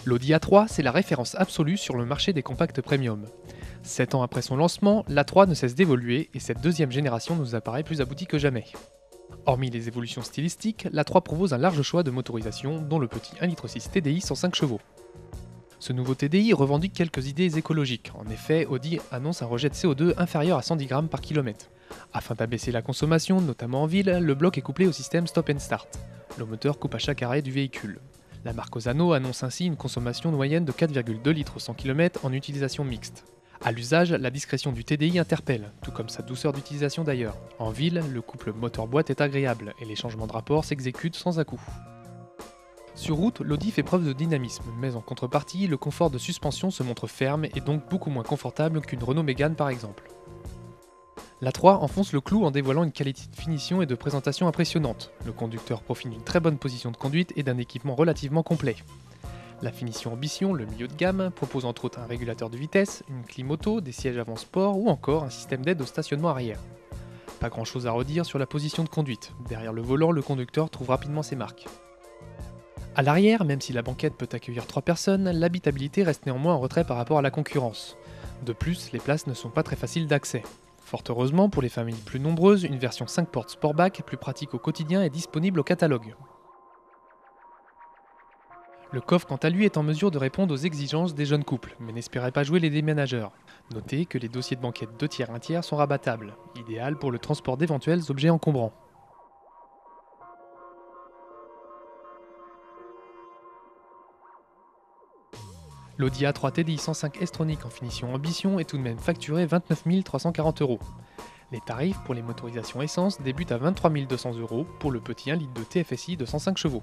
L'Audi A3, c'est la référence absolue sur le marché des compacts premium. 7 ans après son lancement, l'A3 ne cesse d'évoluer et cette deuxième génération nous apparaît plus aboutie que jamais. Hormis les évolutions stylistiques, l'A3 propose un large choix de motorisation, dont le petit 1,6 litre TDI 105 chevaux. Ce nouveau TDI revendique quelques idées écologiques. En effet, Audi annonce un rejet de CO2 inférieur à 110 grammes par kilomètre. Afin d'abaisser la consommation, notamment en ville, le bloc est couplé au système Stop and Start. Le moteur coupe à chaque arrêt du véhicule. La marque Osano annonce ainsi une consommation moyenne de 4,2 litres au 100 km en utilisation mixte. À l'usage, la discrétion du TDI interpelle, tout comme sa douceur d'utilisation d'ailleurs. En ville, le couple moteur-boîte est agréable et les changements de rapport s'exécutent sans à-coups. Sur route, l'Audi fait preuve de dynamisme, mais en contrepartie, le confort de suspension se montre ferme et donc beaucoup moins confortable qu'une Renault Mégane par exemple. L'A3 enfonce le clou en dévoilant une qualité de finition et de présentation impressionnante. Le conducteur profite d'une très bonne position de conduite et d'un équipement relativement complet. La finition Ambition, le milieu de gamme, propose entre autres un régulateur de vitesse, une clim auto, des sièges avant sport ou encore un système d'aide au stationnement arrière. Pas grand chose à redire sur la position de conduite. Derrière le volant, le conducteur trouve rapidement ses marques. À l'arrière, même si la banquette peut accueillir 3 personnes, l'habitabilité reste néanmoins en retrait par rapport à la concurrence. De plus, les places ne sont pas très faciles d'accès. Fort heureusement, pour les familles plus nombreuses, une version 5 portes Sportback, plus pratique au quotidien, est disponible au catalogue. Le coffre quant à lui est en mesure de répondre aux exigences des jeunes couples, mais n'espérez pas jouer les déménageurs. Notez que les dossiers de banquette 2 tiers 1 tiers sont rabattables, idéal pour le transport d'éventuels objets encombrants. L'Audi A3 TDI 105 S-Tronic en finition Ambition est tout de même facturé 29 340 €. Les tarifs pour les motorisations essence débutent à 23 200 € pour le petit 1 litre de TFSI de 105 chevaux.